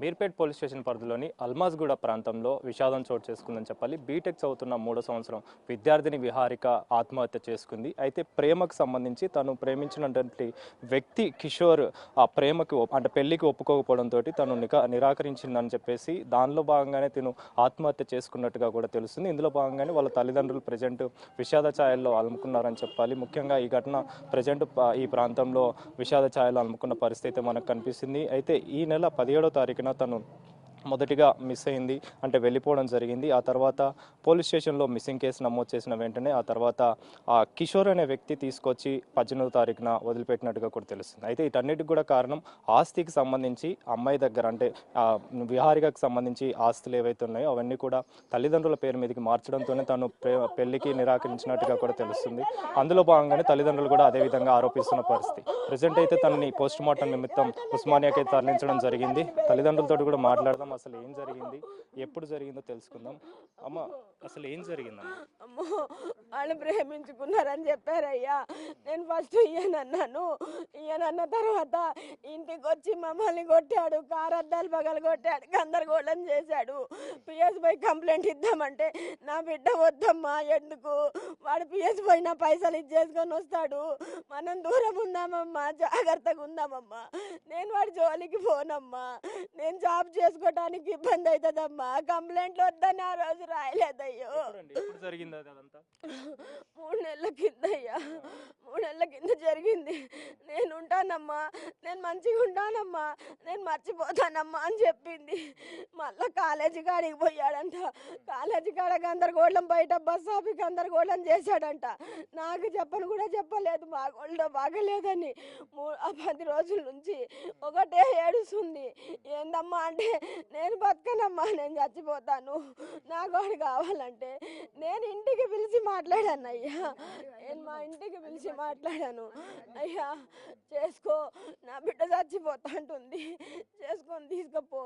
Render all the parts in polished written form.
Meerpet police station పరిధిలోని అల్మాజ్గూడ ప్రాంతంలో విషాదం చోటు చేసుకుందని చెప్పాలి. బీటెక్ చదువుతున్న 3వ సంవత్సరం విద్యార్థిని విహారిక ఆత్మహత్య చేసుకుంది. అయితే ప్రేమకు సంబంధించి తను ప్రేమించినటువంటి వ్యక్తి కిషోర్ ఆ ప్రేమకు అంటే పెళ్లికి ఒప్పుకోకపోవడంతో తను నిరాకరించిందని చెప్పేసి దానిలో భాగంగానే తను ఆత్మహత్య చేసుకున్నట్టుగా కూడా తెలుస్తుంది. ఇందులో భాగంగానే వాళ్ళ తల్లిదండ్రులు ప్రజెంట్ విషాద ఛాయల్లో అలుముకున్నారని చెప్పాలి. ముఖ్యంగా ఈ ఘటన ప్రజెంట్ ఈ ప్రాంతంలో విషాద ఛాయలు అలుముకున్న పరిస్థితి మనకు కనిపిస్తుంది. అయితే ఈ నెల 17వ తారీఖున తను మొదటిగా మిస్ అయింది, అంటే వెళ్ళిపోవడం జరిగింది. ఆ తర్వాత పోలీస్ స్టేషన్లో మిస్సింగ్ కేసు నమోదు చేసిన వెంటనే ఆ తర్వాత ఆ కిషోర్ అనే వ్యక్తి తీసుకొచ్చి 18వ తారీఖున వదిలిపెట్టినట్టుగా కూడా తెలుస్తుంది. అయితే వీటన్నిటికి కూడా కారణం ఆస్తికి సంబంధించి అమ్మాయి దగ్గర అంటే విహారికకు సంబంధించి ఆస్తులు ఏవైతే ఉన్నాయో అవన్నీ కూడా తల్లిదండ్రుల పేరు మీదకి మార్చడంతోనే తను పెళ్లికి నిరాకరించినట్టుగా కూడా తెలుస్తుంది. అందులో భాగంగానే తల్లిదండ్రులు కూడా అదేవిధంగా ఆరోపిస్తున్న పరిస్థితి. ప్రజెంట్ అయితే తనని పోస్ట్ మార్టం నిమిత్తం ఉస్మానియాకి తరలించడం జరిగింది. తల్లిదండ్రులతో కూడా మాట్లాడదాం, అసలు ఏం జరిగింది, ఎప్పుడు జరిగిందో తెలుసుకుందాం. అమ్మ, అసలు ఏం జరిగిందమ్మా? అమ్మో, వాళ్ళు ప్రేమించుకున్నారని చెప్పారయ్యా. నేను ఫస్ట్ ఇయ్యనన్నాను. ఇయ్యనన్న తర్వాత ఇంటికి వచ్చి మమ్మల్ని కొట్టాడు, కారు అద్దాలు పగలు కొట్టాడు, గందరగోళం చేశాడు. పిఎస్ పోయి కంప్లైంట్ ఇద్దామంటే నా బిడ్డ వద్దమ్మా, ఎందుకు వాడు పిఎస్ పోయినా పైసలు ఇచ్చేసుకొని వస్తాడు, మనం దూరం ఉందామమ్మా, జాగ్రత్తగా ఉందామమ్మా, నేను వాడి జోలికి పోనమ్మా, నేను జాబ్ చేసుకోవడానికి ఇబ్బంది అవుతుందమ్మా, కంప్లైంట్లు వద్దని ఆ రోజు రాయలేదయ్యో. ఎప్పుడు జరిగింది అదంతా? 3 నెలల కింద అయ్యా, 3 నెలల కింద జరిగింది. నేను ఉంటానమ్మా, నేను మంచిగా ఉంటానమ్మా, నేను మర్చిపోతానమ్మా అని చెప్పింది. మళ్ళా కాలేజీ కాడికి పోయాడంట. కాలేజీ కాడ గందరగోళం, బయట బస్ ఆపి గందరగోళం చేశాడంట. నాకు చెప్పను కూడా చెప్పలేదు, మా ఒళ్ళో బాగలేదని. 10 రోజుల నుంచి ఒకటే ఏడుస్తుంది. ఏందమ్మా అంటే, నేను బతకనమ్మా, నేను చచ్చిపోతాను, నాకు వాడు కావాలంటే. నేను ఇంటికి పిలిచి మాట్లాడాను అయ్యా, నేను మా ఇంటికి పిలిచి మాట్లాడాను. అయ్యా చేసుకో, నా బిడ్డ చచ్చిపోతా అంటుంది, చేసుకొని తీసుకుపో,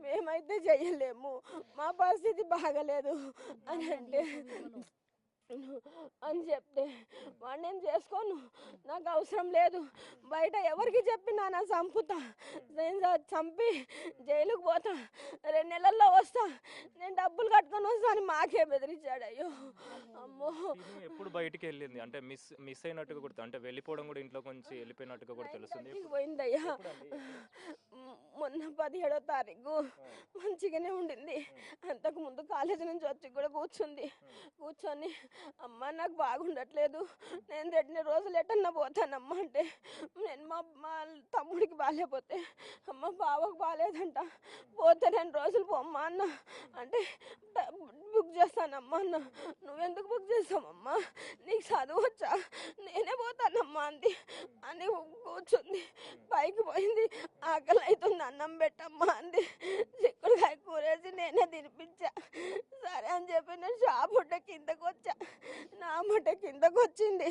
మేమైతే చెయ్యలేము, మా పరిస్థితి బాగలేదు అని అంటే అని చెప్తే వాడు నేను చేసుకోను, నాకు అవసరం లేదు, బయట ఎవరికి చెప్పినా నా చంపుతా, నేను చంపి జైలుకు పోతా, 2 నెలల్లో వస్తా, నేను డబ్బులు కట్టుకొని వస్తా అని మాకే బెదిరించాడు. అయ్యో అమ్మో. ఎప్పుడు బయటికి వెళ్ళింది అంటే మిస్ అయినట్టుగా కూడా, అంటే వెళ్ళిపోవడం కూడా ఇంట్లో కొంచెం వెళ్ళిపోయినట్టుగా కూడా తెలుస్తుంది. పోయిందయ్యా, మొన్న 17వ తారీఖు మంచిగానే ఉండింది. అంతకుముందు కాలేజీ నుంచి వచ్చి కూడా కూర్చొని అమ్మ నాకు బాగుండట్లేదు, నేను 2 రోజులు ఎటన్నా పోతానమ్మా అంటే, నేను మా తమ్ముడికి బాగాలేకపోతే అమ్మ బావకు బాగాలేదంట, పోతే 2 రోజులు పోమ్మా అన్న అంటే బుక్ చేస్తానమ్మా అన్న. నువ్వెందుకు బుక్ చేస్తామమ్మా, నీకు చదవచ్చా, నేనే పోతానమ్మా అంది అని కూర్చుంది. పైకి పోయింది, ఆకలి అవుతుంది అన్నం పెట్టమ్మా అంది. చిక్కుడుకాయ కూరేసి నేనే తినిపించా. సరే అని చెప్పి నేను షాప్ ఉంటే కిందకు వచ్చా. నా అమ్మట కిందకు వచ్చింది,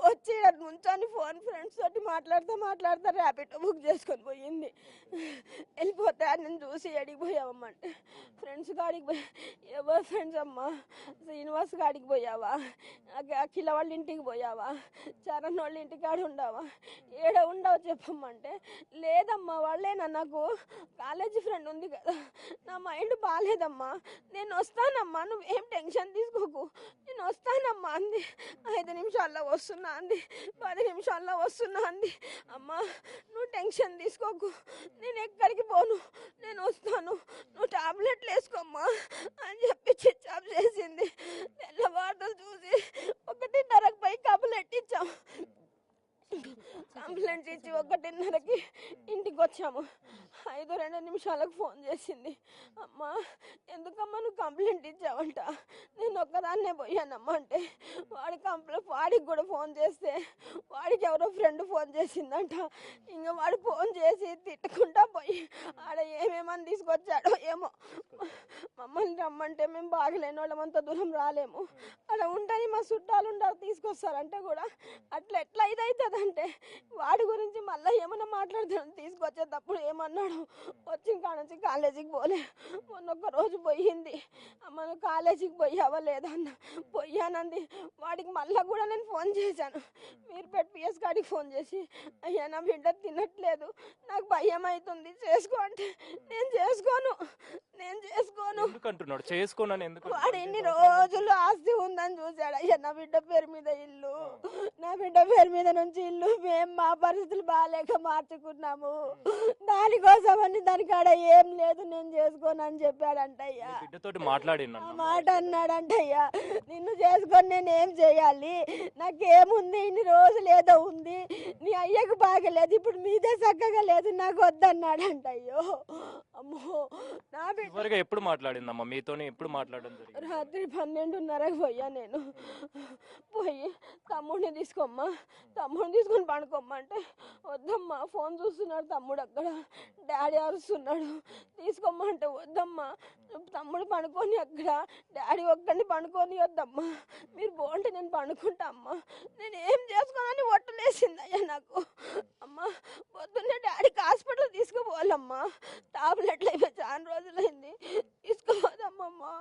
వచ్చి నుంచొని ఫోన్ ఫ్రెండ్స్ తోటి మాట్లాడుతూ ర్యాపిడో బుక్ చేసుకొని పోయింది. వెళ్ళిపోతే నేను చూసి ఎడికి పోయావమ్మంటే, ఫ్రెండ్స్ కాడికి పోయి. ఎవరు ఫ్రెండ్స్ అమ్మా, శ్రీనివాస్ కాడికి పోయావా, అఖిల వాళ్ళ ఇంటికి పోయావా, చరణ్ వాళ్ళ ఇంటికాడ ఉండవా, ఏడ ఉండవు చెప్పమ్మంటే, లేదమ్మా వాళ్ళేనా, నాకు కాలేజీ ఫ్రెండ్ ఉంది కదా, నా మైండ్ బాగాలేదమ్మా, నేను వస్తానమ్మా, నువ్వేం టెన్షన్ తీసుకోకు, నేను వస్తానమ్మా అంది. 5 నిమిషాల్లో వస్తున్నా అంది, 10 నిమిషాల్లో వస్తున్నా అంది. అమ్మా నువ్వు టెన్షన్ తీసుకోకు, నేను ఎక్కడికి పోను, నేను వస్తాను, నువ్వు టాబ్లెట్లు వేసుకోమ్మా అని చెప్పి స్విచ్ ఆఫ్ చేసింది. తెల్లవారులు చూసి 1:30కి పోయి కంప్లైంట్ ఇచ్చాం. కంప్లైంట్ ఇచ్చి 1:30కి ఇంటికి వచ్చాము. 5-2 నిమిషాలకు ఫోన్ చేసింది. అమ్మా ఎందుకమ్మా నువ్వు కంప్లైంట్ ఇచ్చావంట, నేను ఒక్కదాన్నే పోయానమ్మా అంటే, వాడికి కూడా ఫోన్ చేస్తే వాడికి ఎవరో ఫ్రెండ్ ఫోన్ చేసిందంట. ఇంకా వాడు ఫోన్ చేసి తిట్టుకుంటా పోయి ఆడ ఏమేమని తీసుకొచ్చాడో ఏమో, మమ్మల్ని రమ్మంటే మేము బాగలేని వాళ్ళమంతా దూరం రాలేము, అలా ఉంటుంది మా చుట్టాలు ఉంటారు తీసుకొస్తారంటే కూడా అట్లా ఎట్లా ఇదవుతుందంటే, వాడి గురించి మళ్ళీ ఏమన్నా మాట్లాడుతాను. తీసుకొచ్చేటప్పుడు ఏమన్నాడు, వచ్చిన కాడ నుంచి కాలేజీకి పోలే, మొన్న ఒక్క రోజు పోయింది, అమ్మ కాలేజీకి పోయావా లేదా అన్న, పోయానంది. వాడికి మళ్ళీ కూడా నేను ఫోన్ చేశాను, మీర్పేట్ పిఎస్ కాడికి ఫోన్ చేసి, అయ్యా నా బిడ్డ తినట్లేదు, నాకు భయం అవుతుంది చేసుకో అంటే, నేను ఎందుకు అంటున్నాడు చేసుకోనని ఎందుకు వాడు ఇన్ని రోజులు ఆస్తి ఉందని చూశాడు అయ్యా. నా బిడ్డ పేరు మీద ఇల్లు, నా బిడ్డ పేరు మీద నుంచి ఇల్లు మేము మా పరిస్థితులు బాగాలేక మార్చుకున్నాము. దానికోసమని దానికాడ ఏం లేదు నేను చేసుకోనని చెప్పాడంటయ్యా. బిడ్డతోటి మాట్లాడినా ఆ మాట అన్నాడంటయ్యా. నిన్ను చేసుకొని నేను ఏం చేయాలి, నాకేముంది, ఇన్ని రోజులు ఏదో ఉంది, నీ అయ్యకు బాగలేదు, ఇప్పుడు మీదే చక్కగా లేదు, నాకు వద్దన్నాడంట. అయ్యో అమ్మో. నా బిడ్డ ఎప్పుడు మాట్లాడిందమ్మా మీతోని? ఎప్పుడు మాట్లాడడం జరిగింది? రాత్రి 12:30కి పోయా నేను. పోయి తమ్ముడిని తీసుకోమ్మా, తమ్ముడిని తీసుకొని పడుకోమ్మా అంటే వద్దమ్మా, ఫోన్ చూస్తున్నాడు తమ్ముడు అక్కడ, డాడీ అరుస్తున్నాడు, తీసుకోమ్మా అంటే వద్దమ్మా, తమ్ముడు పడుకొని అక్కడ, డాడీ ఒక్కడిని పడుకొని వద్దమ్మా, మీరు బాగుంటే నేను పడుకుంటా అమ్మా, నేను ఏం చేసుకోనని ఒట్టలేసింది అయ్యా నాకు. అమ్మా పొద్దున్నే డాడీకి హాస్పిటల్ తీసుకుపోవాలమ్మా, టాబ్లెట్లు అయిపోయి చాలా రోజులైంది, తీసుకుపోదామమ్మా,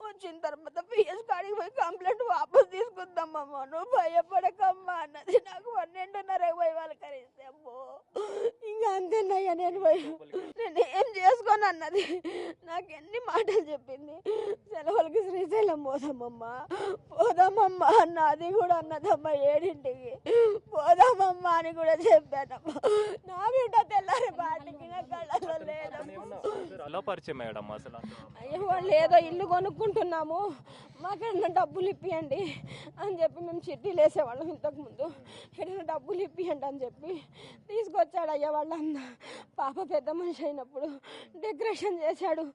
వచ్చిన తర్వాత పిఎస్ కాడికి పోయి కంప్లైంట్ వాపస్ తీసుకుందామమ్మా, నువ్వు భయపడకమ్మా అన్నది. నాకు 12:30కి పోయి వాళ్ళు కరిస్తే అమ్మో ఇంకా అంతేనయ్యా. నేను ఏం చేసుకోను అన్నది. నాకు ఎన్ని మాటలు చెప్పింది, సెలవులకి శ్రీశైలం పోదామమ్మా, పోదామమ్మా అన్న, అది కూడా అన్నదమ్మా 7ంటికి పోదామమ్మా అని కూడా చెప్పానమ్మా. నా బిడ్డ తెల్లారి బాటికి నా కళ్ళలో లేదమ్మా. ఎలా పరిచయం అయ్యాడమ్మా అసలు? అయ్యో వాళ్ళు ఏదో ఇల్లు కొనుక్కుంటున్నాము, మాకేమైనా డబ్బులు ఇప్పియండి అని చెప్పి మేము చిట్టీలు వేసేవాళ్ళం ఇంతకుముందు, ఏదైనా డబ్బులు ఇప్పియండి అని చెప్పి తీసుకొచ్చాడు అయ్యా వాళ్ళ అన్న. పాప పెద్ద మనిషి అయినప్పుడు డెకరేషన్ చేశాడు,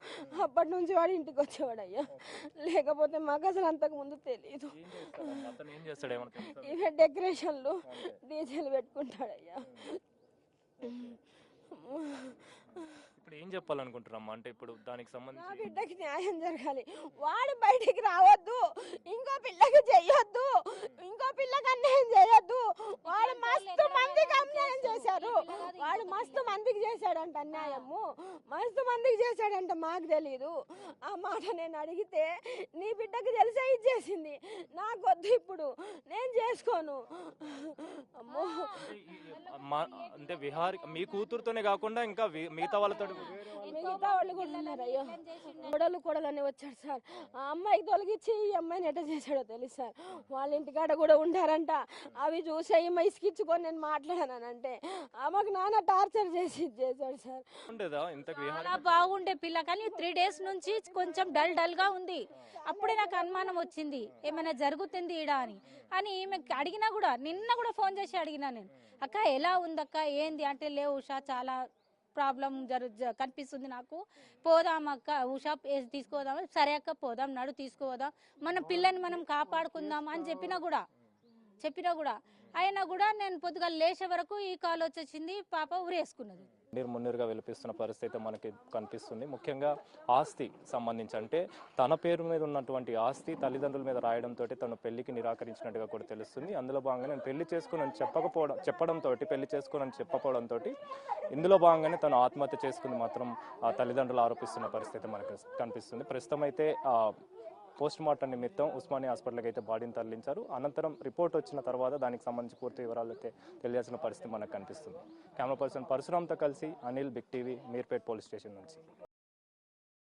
అప్పటి నుంచి వాడు ఇంటికి వచ్చేవాడు అయ్యా. లేకపోతే మాకు అసలు అంతకుముందు తెలియదు. ఇవే డెకరేషన్లు డీజేలు పెట్టుకుంటాడయ్యా. ఇప్పుడు ఏం చెప్పాలనుకుంటున్నామ్మా? అంటే ఇప్పుడు దానికి నా సంబంధించి బిడ్డకి న్యాయం జరగాలి, వాడు బయటికి రావద్దు, ఇంకో పిల్లకి చెయ్యొద్దు, ఇంకో పిల్లకి అన్యాయం చేయొద్దు. వాడు మస్తు మందికి అన్యాయం చేశారు, వాడు మస్తు మందికి చేశాడంట అన్యాయము, మస్తు మందికి చేశాడంట, మాకు తెలీదు. ఆ మాట నేను అడిగితే నీ బిడ్డకి తెలిసే ఇచ్చేసింది, నాకు వద్దు, ఇప్పుడు నేను చేసుకోను. అమ్మో అంటే విహారి మీ కూతురుతోనే కాకుండా ఇంకా మిగతా వాళ్ళతో మిగతా వాళ్ళు కూడా ఉన్నారు అయ్యో. కొడలని వచ్చాడు సార్, ఆ అమ్మాయికి తొలగించి ఈ అమ్మాయిని ఎట్ట చేశాడో తెలుసు సార్. వాళ్ళ ఇంటికాడ కూడా ఉంటారంట, అవి చూసే ఈమె ఇసుకిచ్చుకొని నేను మాట్లాడానంటే ఆమెకు నాన్న టార్చర్ చేశాడు సార్. చాలా బాగుండే పిల్ల, కానీ 3 days నుంచి కొంచెం డల్ గా ఉంది. అప్పుడే నాకు అనుమానం వచ్చింది ఏమైనా జరుగుతుంది ఈడ అని. అని ఈమెకి అడిగినా కూడా, నిన్న కూడా ఫోన్ చేసి అడిగినా నేను, అక్క ఎలా ఉందక్క ఏంది అంటే, లేవు ఉషా చాలా ప్రాబ్లం కనిపిస్తుంది నాకు, పోదాం అక్క ఉషా తీసుకోదాం. సరే అక్క పోదాం, నడు తీసుకుపోదాం, మన పిల్లని మనం కాపాడుకుందాం అని చెప్పినా కూడా అయినా కూడా నేను పొద్దుగా లేచే వరకు ఈ కాల్ వచ్చేసింది, పాప ఉరేసుకున్నది. మున్నీరుగా వెలిపిస్తున్న పరిస్థితి మనకి కనిపిస్తుంది. ముఖ్యంగా ఆస్తి సంబంధించి, అంటే తన పేరు మీద ఉన్నటువంటి ఆస్తి తల్లిదండ్రుల మీద రాయడంతో తను పెళ్లికి నిరాకరించినట్టుగా కూడా తెలుస్తుంది. అందులో భాగంగా నేను పెళ్లి చేసుకోనని చెప్పడంతో పెళ్లి చేసుకోనని చెప్పకపోవడంతో ఇందులో భాగంగానే తను ఆత్మహత్య చేసుకుంది మాత్రం ఆ తల్లిదండ్రులు ఆరోపిస్తున్న పరిస్థితి మనకు కనిపిస్తుంది. ప్రస్తుతం అయితే పోస్ట్ మార్టం నిమిత్తం ఉస్మానియా హాస్పిటల్కి అయితే బాడీని తరలించారు. అనంతరం రిపోర్ట్ వచ్చిన తర్వాత దానికి సంబంధించి పూర్తి వివరాలు అయితే తెలియాల్సిన పరిస్థితి మనకు కనిపిస్తుంది. కెమెరా పర్సన్ పరశురామ్తో కలిసి Anil, big TV, Meerpet police station నుంచి.